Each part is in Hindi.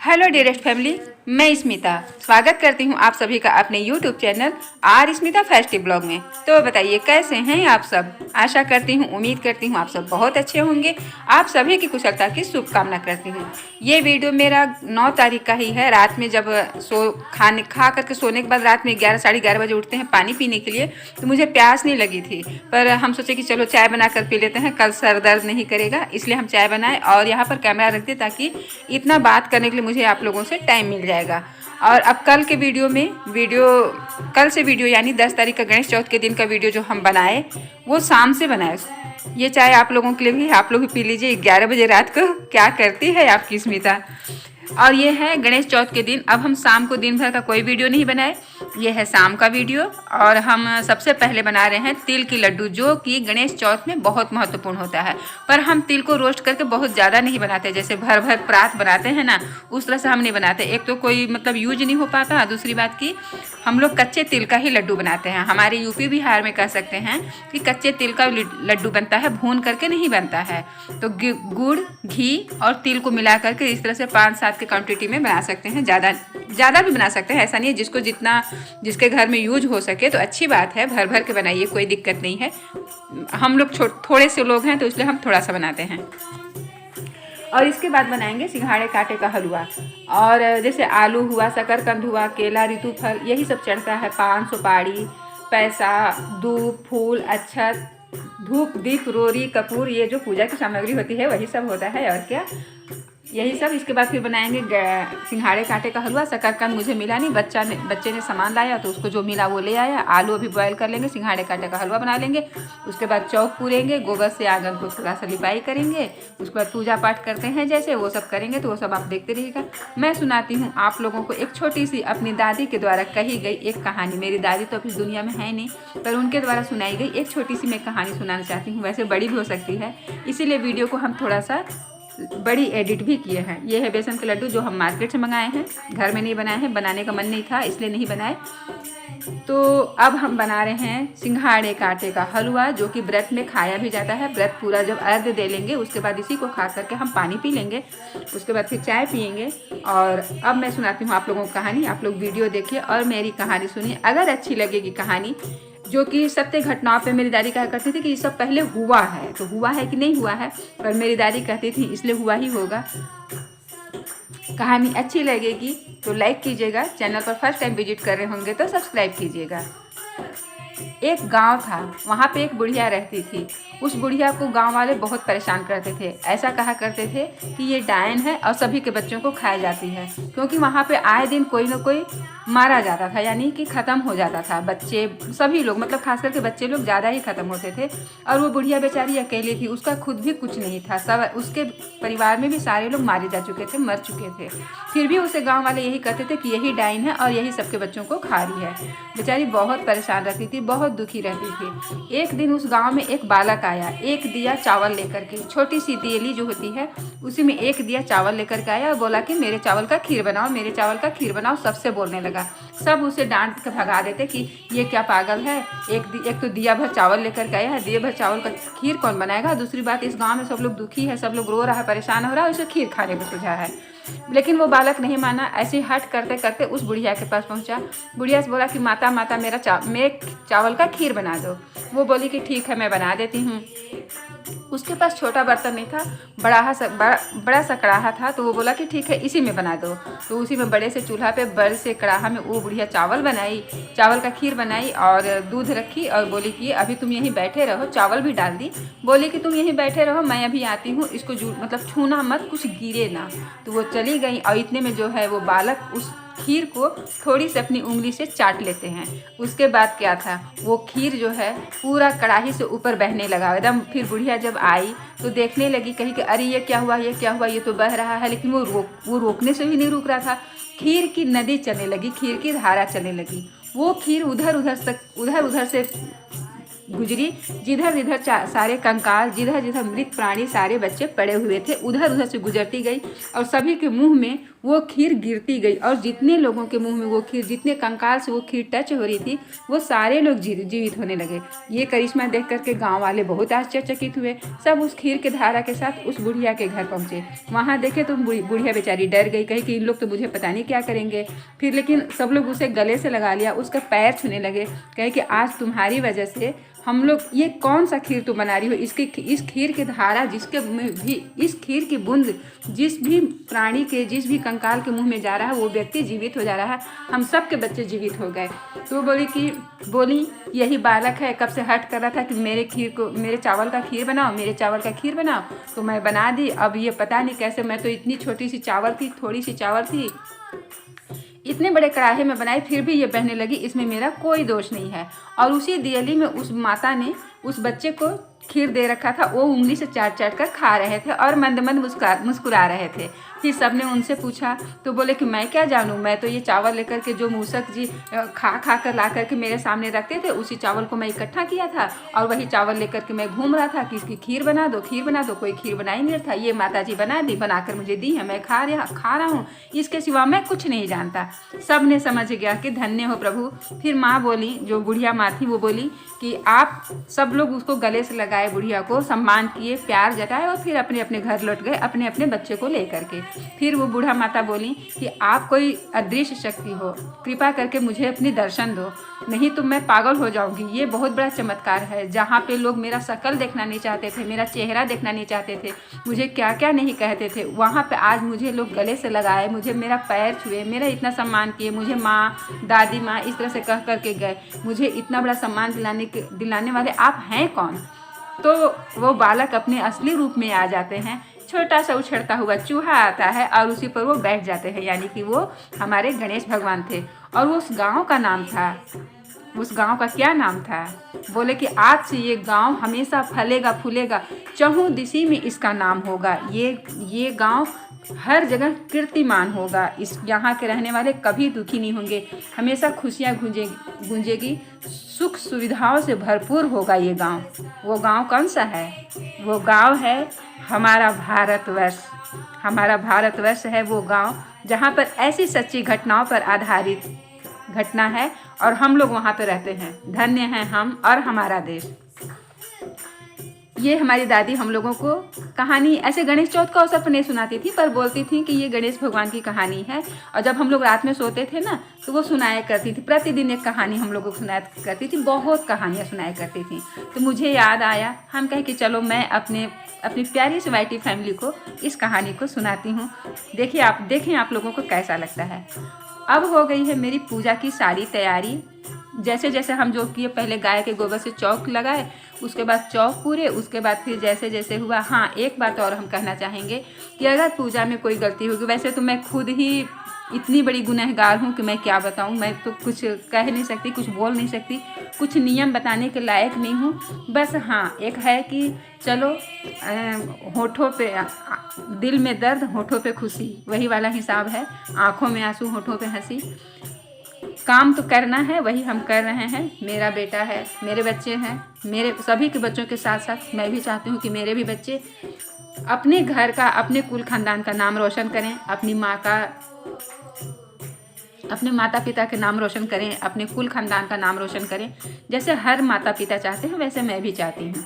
हेलो डियरेस्ट फैमिली, मैं स्मिता स्वागत करती हूँ आप सभी का अपने YouTube channel are Smita festive blog में। तो बताइए कैसे हैं आप सब। आशा करती हूँ, उम्मीद करती हूँ आप सब बहुत अच्छे होंगे। आप सभी की कुशलता की शुभकामना करती हूँ। ये वीडियो मेरा 9 तारीख का ही है। रात में जब खा करके सोने के बाद रात में 11 साढ़े 11 बजे उठते हैं पानी पीने के लिए, तो मुझे प्यास नहीं लगी थी, पर हम सोचे कि चलो चाय बना कर पी लेते हैं, कल सर दर्द नहीं करेगा, इसलिए हम चाय बनाए और यहाँ पर कैमरा रख दिए ताकि इतना बात करने के लिए मुझे आप लोगों से टाइम मिल जाएगा। और अब कल के कल से वीडियो यानी 10 तारीख का गणेश चौथ के दिन का वीडियो जो हम बनाए वो शाम से बनाए। ये चाय आप लोगों के लिए भी, आप लोग भी पी लीजिए। 11 बजे रात को क्या करती है आपकी स्मिता। और ये है गणेश चौथ के दिन। अब हम शाम को दिन भर का कोई वीडियो नहीं बनाए, ये है शाम का वीडियो। और हम सबसे पहले बना रहे हैं तिल की लड्डू, जो कि गणेश चौथ में बहुत महत्वपूर्ण होता है। पर हम तिल को रोस्ट करके बहुत ज़्यादा नहीं बनाते, जैसे भर भर परात बनाते हैं ना, उस तरह से हम नहीं बनाते। एक तो कोई मतलब यूज नहीं हो पाता, दूसरी बात की हम लोग कच्चे तिल का ही लड्डू बनाते हैं। हमारे यूपी बिहार में कह सकते हैं कि कच्चे तिल का लड्डू बनता है, भून करके नहीं बनता है। तो गुड़ घी और तिल को मिला करके इस तरह से 5-7 के क्वांटिटी में बना सकते हैं। ज़्यादा भी बना सकते हैं, ऐसा नहीं है। जिसके घर में यूज हो सके तो अच्छी बात है, भर भर के बनाइए, कोई दिक्कत नहीं है। हम लोग थोड़े से लोग हैं तो इसलिए हम थोड़ा सा बनाते हैं। और इसके बाद बनाएंगे सिंघाड़े कांटे का हलवा। और जैसे आलू हुआ, शकरकंद हुआ, केला, ऋतु फल, यही सब चढ़ता है। 5 सुपारी, पैसा, दूब, फूल, अक्षत, धूप, दीप, रोरी, कपूर, ये जो पूजा की सामग्री होती है वही सब होता है। और क्या, यही सब। इसके बाद फिर बनाएंगे सिंघाड़े कांटे का हलवा। शकरकंद मुझे मिला नहीं, बच्चे ने सामान लाया तो उसको जो मिला वो ले आया। आलू अभी बॉयल कर लेंगे, सिंघाड़े कांटे का हलवा बना लेंगे। उसके बाद चौक पूरेंगे, गोबर से आंगन को थोड़ा सा लिपाई करेंगे। उसके बाद पूजा पाठ करते हैं, जैसे वो सब करेंगे। तो वो सब आप देखते रहिएगा। मैं सुनाती हूँ आप लोगों को एक छोटी सी अपनी दादी के द्वारा कही गई एक कहानी। मेरी दादी तो अभी दुनिया में है नहीं, पर उनके द्वारा सुनाई गई एक छोटी सी मैं कहानी सुनाना चाहती हूँ। वैसे बड़ी भी हो सकती है, इसीलिए वीडियो को हम थोड़ा सा बड़ी एडिट भी किए हैं। ये है बेसन के लड्डू जो हम मार्केट से मंगाए हैं, घर में नहीं बनाए हैं, बनाने का मन नहीं था इसलिए नहीं बनाए। तो अब हम बना रहे हैं सिंघाड़े कांटे का हलवा, जो कि व्रत में खाया भी जाता है। व्रत पूरा जब अर्घ दे लेंगे उसके बाद इसी को खा करके हम पानी पी लेंगे, उसके बाद फिर चाय पियेंगे। और अब मैं सुनाती हूँ आप लोगों को कहानी। आप लोग वीडियो देखिए और मेरी कहानी सुनिए। अगर अच्छी लगेगी कहानी, जो कि सत्य घटनाओं पे मेरी दादी कहा करती थी कि ये सब पहले हुआ है, तो हुआ है कि नहीं हुआ है, पर मेरी दादी कहती थी इसलिए हुआ ही होगा। कहानी अच्छी लगेगी तो लाइक कीजिएगा, चैनल पर फर्स्ट टाइम विजिट कर रहे होंगे तो सब्सक्राइब कीजिएगा। एक गांव था, वहाँ पे एक बुढ़िया रहती थी। उस बुढ़िया को गांव वाले बहुत परेशान करते थे। ऐसा कहा करते थे कि ये डायन है और सभी के बच्चों को खाई जाती है, क्योंकि वहाँ पे आए दिन कोई ना कोई मारा जाता था, यानी कि ख़त्म हो जाता था। बच्चे, सभी लोग, मतलब खास करके बच्चे लोग ज़्यादा ही ख़त्म होते थे। और वो बुढ़िया बेचारी अकेली थी, उसका खुद भी कुछ नहीं था। सब उसके परिवार में भी सारे लोग मारे जा चुके थे, मर चुके थे। फिर भी उसे गाँव वाले यही कहते थे कि यही डायन है और यही सबके बच्चों को खा रही है। बेचारी बहुत परेशान रहती थी, बहुत दुखी रहती थी। एक दिन उस गांव में एक बालक आया, एक दिया चावल लेकर के। छोटी सी दियली जो होती है उसी में एक दिया चावल लेकर के आया और बोला कि मेरे चावल का खीर बनाओ, मेरे चावल का खीर बनाओ। सबसे बोलने लगा। सब उसे डांट के भगा देते कि ये क्या पागल है, एक तो दिया भर चावल लेकर के आया है, दिया भर चावल का खीर कौन बनाएगा। दूसरी बात, इस गाँव में सब लोग दुखी है, सब लोग रो रहा है, परेशान हो रहा है, उसे खीर खाने को सुझा है। लेकिन वो बालक नहीं माना। ऐसे हट करते करते उस बुढ़िया के पास पहुंचा। बुढ़िया से बोला कि माता माता मेरे चावल का खीर बना दो। वो बोली कि ठीक है, मैं बना देती हूँ। उसके पास छोटा बर्तन नहीं था, बड़ा सा कढ़ाहा था। तो वो बोला कि ठीक है, इसी में बना दो। तो उसी में बड़े से चूल्हा पे बड़े से कढ़ाहा में वो बुढ़िया चावल बनाई, चावल का खीर बनाई और दूध रखी। और बोली कि अभी तुम यहीं बैठे रहो, चावल भी डाल दी। बोली कि तुम यहीं बैठे रहो, मैं अभी आती हूँ, इसको मतलब छूना मत, कुछ गिरे ना। तो वो चली गई और इतने में जो है वो बालक उस खीर को थोड़ी सी अपनी उंगली से चाट लेते हैं। उसके बाद क्या था, वो खीर जो है पूरा कढ़ाई से ऊपर बहने लगा एकदम। फिर बुढ़िया जब आई तो देखने लगी, कही कि अरे ये क्या हुआ, ये क्या हुआ, ये तो बह रहा है। लेकिन वो रोकने से भी नहीं रुक रहा था। खीर की नदी चलने लगी, खीर की धारा चलने लगी। वो खीर उधर उधर से गुजरी, जिधर जिधर सारे कंकाल, जिधर जिधर मृत प्राणी सारे बच्चे पड़े हुए थे, उधर उधर से गुजरती गई और सभी के मुंह में वो खीर गिरती गई। और जितने लोगों के मुंह में वो खीर, जितने कंकाल से वो खीर टच हो रही थी, वो सारे लोग जीवित होने लगे। ये करिश्मा देख करके गांव वाले बहुत आश्चर्यचकित हुए। सब उस खीर के धारा के साथ उस बुढ़िया के घर पहुंचे। वहाँ देखे तो बुढ़िया बेचारी डर गई, कही कि इन लोग तो मुझे पता नहीं क्या करेंगे। फिर लेकिन सब लोग उसे गले से लगा लिया, उसका पैर छूने लगे, कहे कि आज तुम्हारी वजह से हम लोग, ये कौन सा खीर तुम बना रही हो, इस खीर की धारा, जिसके में भी इस खीर की बूंद जिस भी प्राणी के, जिस भी कंकाल के मुंह में जा रहा है, वो व्यक्ति जीवित हो जा रहा है, हम सब के बच्चे जीवित हो गए। तो बोली यही बालक है, कब से हट कर रहा था कि मेरे चावल का खीर बनाओ, मेरे चावल का खीर बनाओ, तो मैं बना दी। अब ये पता नहीं कैसे, मैं तो इतनी छोटी सी चावल थी, थोड़ी सी चावल थी, इतने बड़े कड़ाहे में बनाई, फिर भी ये बहने लगी, इसमें मेरा कोई दोष नहीं है। और उसी दियली में उस माता ने उस बच्चे को खीर दे रखा था, वो उंगली से चाट चाट कर खा रहे थे और मंद मंद मुस्कुरा रहे थे। फिर सबने उनसे पूछा तो बोले कि मैं क्या जानूँ, मैं तो ये चावल लेकर के जो मूसक जी खा कर ला करके मेरे सामने रखते थे, उसी चावल को मैं इकट्ठा किया था और वही चावल लेकर के मैं घूम रहा था कि इसकी खीर बना दो, खीर बना दो। कोई खीर बनाई नहीं था, ये माता जी बनाकर मुझे दी है, मैं खा रहा हूँ, इसके सिवा मैं कुछ नहीं जानता। सब ने समझ गया कि धन्य हो प्रभु। फिर माँ बोली, जो बुढ़िया माँ थी, वो बोली कि आप सब लोग उसको गले से लगाए, बुढ़िया को सम्मान किए, प्यार जताए और फिर अपने अपने घर लौट गए, अपने अपने बच्चे को लेकर के। फिर वो बूढ़ा माता बोली कि आप कोई अदृश्य शक्ति हो, कृपा करके मुझे अपनी दर्शन दो, नहीं तो मैं पागल हो जाऊंगी। ये बहुत बड़ा चमत्कार है, जहाँ पे लोग मेरा शकल देखना नहीं चाहते थे, मेरा चेहरा देखना नहीं चाहते थे, मुझे क्या क्या नहीं कहते थे, वहाँ पे आज मुझे लोग गले से लगाए, मुझे मेरा पैर छुए, मेरा इतना सम्मान किए, मुझे माँ, दादी माँ इस तरह से कह करके गए। मुझे इतना बड़ा सम्मान दिलाने वाले आप हैं कौन? तो वो बालक अपने असली रूप में आ जाते हैं। छोटा सा उछड़ता हुआ चूहा आता है और उसी पर वो बैठ जाते हैं, यानी कि वो हमारे गणेश भगवान थे। और वो उस गांव का नाम था, उस गांव का क्या नाम था? बोले कि आज से ये गांव हमेशा फलेगा फूलेगा, चहुं दिशा में इसका नाम होगा। ये गांव हर जगह कीर्तिमान होगा। इस यहाँ के रहने वाले कभी दुखी नहीं होंगे, हमेशा खुशियाँ गूंजेगी, सुख सुविधाओं से भरपूर होगा ये गांव। वो गांव कौन सा है? वो गांव है हमारा भारतवर्ष। हमारा भारतवर्ष है वो गांव, जहाँ पर ऐसी सच्ची घटनाओं पर आधारित घटना है और हम लोग वहाँ पे रहते हैं। धन्य हैं हम और हमारा देश। ये हमारी दादी हम लोगों को कहानी ऐसे गणेश चौथ का अवसर पर नहीं सुनाती थी, पर बोलती थी कि ये गणेश भगवान की कहानी है। और जब हम लोग रात में सोते थे ना, तो वो सुनाया करती थी, प्रतिदिन एक कहानी हम लोगों को सुनाया करती थी, बहुत कहानियाँ सुनाया करती थी। तो मुझे याद आया, हम कहे कि चलो मैं अपनी प्यारी सी वाइटी फैमिली को इस कहानी को सुनाती हूँ। देखें आप लोगों को कैसा लगता है। अब हो गई है मेरी पूजा की सारी तैयारी। जैसे जैसे हम जो किए, पहले गाय के गोबर से चौक लगाए, उसके बाद चौक पूरे, उसके बाद फिर जैसे जैसे हुआ। हाँ, एक बात और हम कहना चाहेंगे कि अगर पूजा में कोई गलती होगी, वैसे तो मैं खुद ही इतनी बड़ी गुनहगार हूँ कि मैं क्या बताऊँ, मैं तो कुछ कह नहीं सकती, कुछ बोल नहीं सकती, कुछ नियम बताने के लायक नहीं हूँ। बस हाँ, एक है कि चलो होठों पे दिल में दर्द, होठों पे खुशी, वही वाला हिसाब है। आँखों में आंसू, होठों पे हंसी। काम तो करना है, वही हम कर रहे हैं। मेरा बेटा है, मेरे बच्चे हैं, मेरे सभी के बच्चों के साथ साथ मैं भी चाहती हूँ कि मेरे भी बच्चे अपने घर का, अपने कुल खानदान का नाम रोशन करें, अपने माता पिता के नाम रोशन करें, अपने कुल खानदान का नाम रोशन करें। जैसे हर माता पिता चाहते हैं, वैसे मैं भी चाहती हूँ।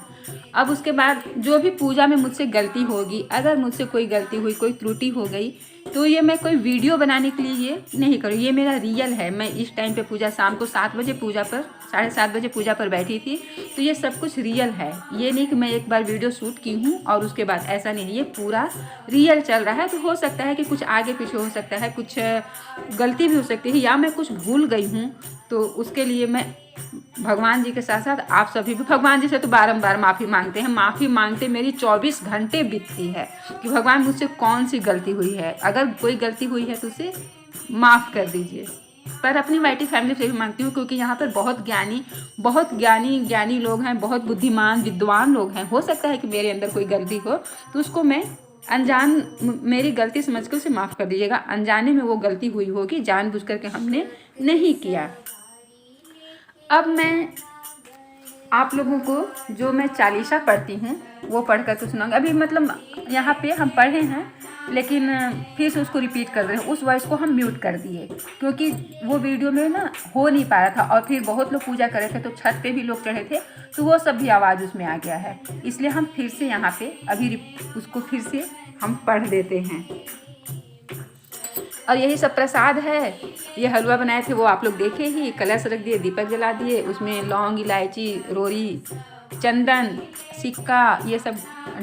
अब उसके बाद जो भी पूजा में मुझसे गलती होगी, अगर मुझसे कोई गलती हुई, कोई त्रुटि हो गई, तो ये मैं कोई वीडियो बनाने के लिए ये नहीं करूँ, ये मेरा रियल है। मैं इस टाइम पे पूजा, शाम को 7 बजे पूजा पर, 7:30 बजे पूजा पर बैठी थी, तो ये सब कुछ रियल है। ये नहीं कि मैं एक बार वीडियो शूट की हूँ और उसके बाद, ऐसा नहीं, ये पूरा रियल चल रहा है। तो हो सकता है कि कुछ आगे पीछे हो सकता है, कुछ गलती भी हो सकती है, या मैं कुछ भूल गई हूँ, तो उसके लिए मैं भगवान जी के साथ साथ आप सभी भी भगवान जी से तो बारंबार माफ़ी मांगते हैं। माफ़ी मांगते मेरी 24 घंटे बीतती है कि भगवान मुझसे कौन सी गलती हुई है, अगर कोई गलती हुई है तो उसे माफ़ कर दीजिए। पर अपनी वाइटी फैमिली से भी मांगती हूँ, क्योंकि यहाँ पर बहुत ज्ञानी लोग हैं, बहुत बुद्धिमान विद्वान लोग हैं। हो सकता है कि मेरे अंदर कोई गलती हो, तो उसको मैं मेरी गलती समझ कर उसे माफ़ कर दीजिएगा। अनजाने में वो गलती हुई होगी, जानबूझ करके हमने नहीं किया। अब मैं आप लोगों को जो मैं चालीसा पढ़ती हूँ वो पढ़ कर तो सुनाऊंगी। अभी मतलब यहाँ पे हम पढ़े हैं, लेकिन फिर से उसको रिपीट कर रहे हैं। उस वॉइस को हम म्यूट कर दिए क्योंकि वो वीडियो में ना हो नहीं पा रहा था, और फिर बहुत लोग पूजा कर रहे थे तो छत पे भी लोग चढ़े थे, तो वो सब भी आवाज़ उसमें आ गया है। इसलिए हम फिर से यहाँ पे अभी उसको फिर से हम पढ़ देते हैं। और यही सब प्रसाद है। ये हलवा बनाए थे वो आप लोग देखे ही, कलश रख दिए, दीपक जला दिए, उसमें लौंग, इलायची, रोरी, चंदन, सिक्का ये सब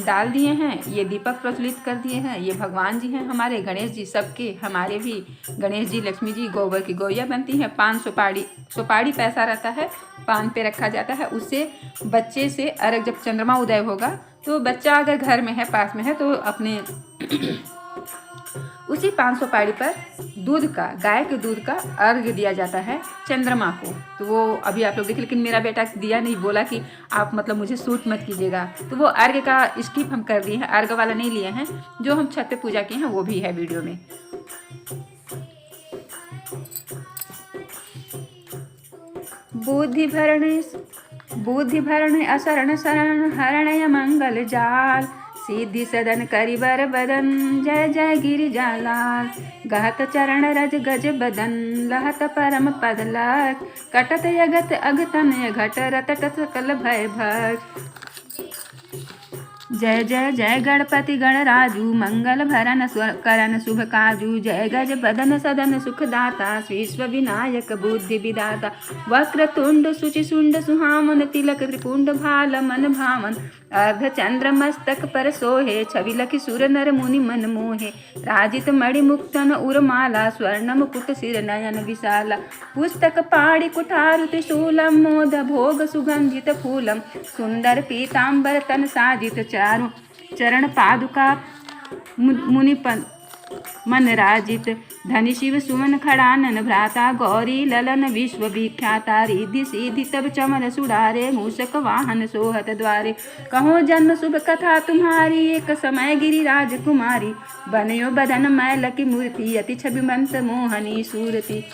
डाल दिए हैं। ये दीपक प्रज्वलित कर दिए हैं। ये भगवान जी हैं हमारे, गणेश जी, सबके हमारे भी गणेश जी, लक्ष्मी जी। गोबर की गौया बनती है। पान सुपारी पैसा रहता है, पान पे रखा जाता है। उससे बच्चे से अर्घ, जब चंद्रमा उदय होगा तो बच्चा अगर घर में है, पास में है, तो अपने उसी 500 पारी पर दूध का, गाय के दूध का अर्घ दिया जाता है चंद्रमा को। तो वो अभी आप लोग देखें, लेकिन मेरा बेटा दिया नहीं, बोला कि आप मतलब मुझे शूट मत कीजिएगा, तो वो अर्घ का स्किप हम कर दिए हैं, अर्घ वाला नहीं लिए हैं। जो हम छत पे पूजा किए हैं वो भी है वीडियो में। बुद्धि भरण असरण शरण हरणय मंगल जाल, सिद्धि सदन करि बर बदन, जय जय गिरिजालाल। गहत चरण रज गज बदन, लहत परम पद लख, कटत यगत अगतन घट रटत सकल भय भक्त। जय जय जय गणपति गणराजू, मंगल भरन करन शुभ काजू, जय गज बदन सदन सुखदाता, विश्व विनायक बुद्धि विदाता। वक्रतुंड शुचिशुंड सुहामन, तिलक त्रिपुंड भाल मन भावन, अर्ध चंद्र मस्तक पर सोहे, छवि लखि सुर नर मुनि मन मोहे। राजित मणि मुक्तन उर्माला, स्वर्ण मुकुट सिर नयन विशाला, पुस्तक पाणि कुठार त्रिशूलम, मोद भोग सुगंधित फूलम, सुंदर पीतांबर तन साजित, चारों चरण पादुका मुनिपन मन राजित। धनि शिव सुमन खड़ानन, भ्राता गौरी ललन विश्व विख्याता, रिद्धि सिद्धि तब चमन सुधारे, मूषक वाहन सोहत द्वारे। कहो जन्म शुभ कथा तुम्हारी, एक समय गिरिराज कुमारी, बनयो बदन मैल की मूर्ति, अति छविमंत मोहनी सूरति।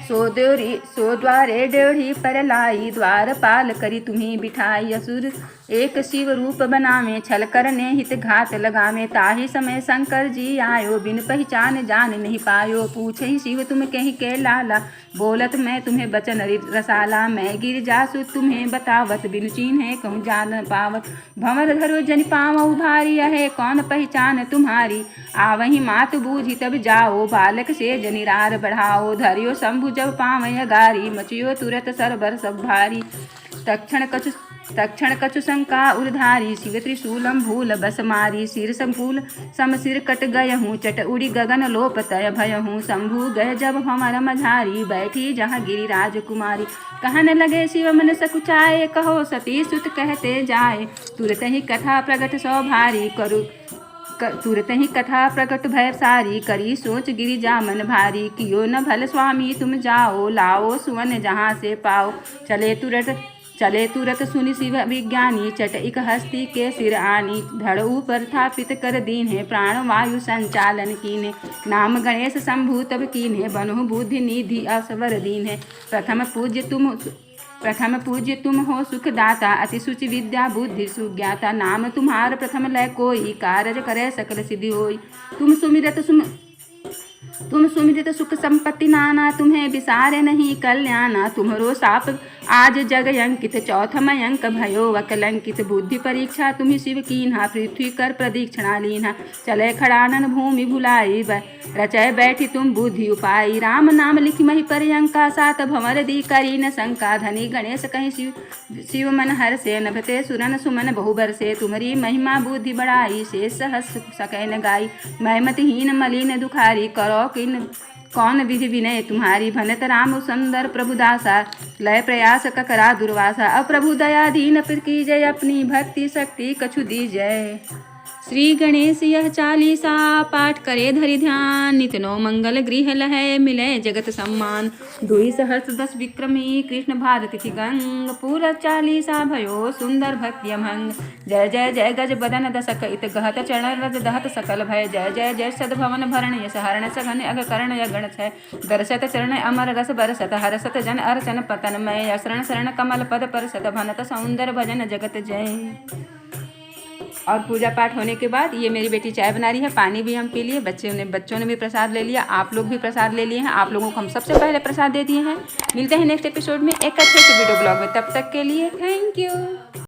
सो द्वारे डेढ़ी पर लाई, द्वारपाल करी तुम्हें बिठाई। असुर एक शिव रूप बनावे, छल करने हित घात लगावे, ताहि समय शंकर जी आयो, बिन पहचान जान नहीं पायो। पूछे शिव तुम कहीं के लाला, बोलत मैं तुम्हें बचन रसाला, मैं गिर जासु तुम्हें बतावत, बिनु चिन्हे कहूँ जान पावत। भंवर धरो जन पावऊ भारी, है कौन पहचान तुम्हारी, आवही मात बूझी तब जाओ, बालक से जनिरार बढ़ाओ। धरियो शंभु जब पावय गारी, मचियो तुरत सरबर सब भारी। तक्षण कछु शंका उर्धारी, शिव त्रिशूलम भूल बस मारी। सिर संकुल सम सिर कट गय हूँ, चट उड़ी गगन लोप तय भय हूँ। शंभु गय जब हमर मझारी, बैठी जहाँ गिरिराज कुमारी। कहन लगे शिव मन सकुचाए, कहो सती सुत कहते जाए, तुरत ही कथा प्रगट सौ भारी करू। तुरत ही कथा प्रकट भय सारी, करी सोच गिरिजा मन भारी। कियो न भल स्वामी तुम जाओ, लाओ सुवन जहाँ से पाओ। चले तुरत सुनि शिव विज्ञानी, चट इक हस्ती के सिर आनी। धड़ ऊपर स्थापित कर दीन्हे, प्राण वायु संचालन कीन्हे। नाम गणेश शंभु तब कीन्हे, बनो बुद्धि निधि असवर दीन्हे। प्रथम पूज्य तुम हो सुखदाता, अति सुचि विद्या बुद्धि सुज्ञाता। नाम तुम्हार प्रथम लय कोई, कारज करे सकल सिद्धि होई। तुम सुमिरत सुख संपत्ति नाना, तुम्हें विसारे नहीं कल्याणा। तुम्हरो साप आज जग अंकित, चौथम अंक भयो अकलंकित। बुद्धि परीक्षा तुम्ही शिव कीन्हा, पृथ्वी कर प्रदीक्षिणा लीन्हा। चले खड़ानन भूमि भुलाई, रचय बैठी तुम बुद्धि उपाई। राम नाम लिखि मही पर्यंका, सात भंवर दी करी न शंका। धनी गणेश कहीं शिव मन हर से, नभते सुरन सुमन बहुबर से। तुम्हारी महिमा बुद्धि बढ़ाई, शेष सहस सकै न गाई। मैमतिहीन मलिन दुखारी, करो किन कौन विधि विनय तुम्हारी। भनत राम सुंदर प्रभुदासा, लय प्रयास ककरा दुर्वासा। अब प्रभु दयाधीन फिर कीजय, अपनी भक्ति शक्ति कछु दीजय। श्री गणेश यह चालीसा पाठ करे धरि ध्यान, नित नो मंगल गृह लहै मिले जगत सम्मान। 2 सहस्र 10 विक्रमी कृष्ण भारती थी गंग, पूरा चालीसा भयो सुंदर भक्ति अमंग। जय जय जय गज बदन दशक इत गहत चरण रज दहत सकल भय, जय जय जय सद्भवन भरण यश हरण सघन अग करण यगण छय। दर्शत चरण अमर रस बरसत हरसत जन अर्चन पतन मय, शरण शरण कमल पद परसत भनत सौंदर भजन जगत जय। और पूजा पाठ होने के बाद ये मेरी बेटी चाय बना रही है, पानी भी हम पी लिए, बच्चों ने भी प्रसाद ले लिया, आप लोग भी प्रसाद ले लिए हैं। आप लोगों को हम सबसे पहले प्रसाद दे दिए हैं। मिलते हैं नेक्स्ट एपिसोड में एक अच्छे से वीडियो ब्लॉग में, तब तक के लिए थैंक यू।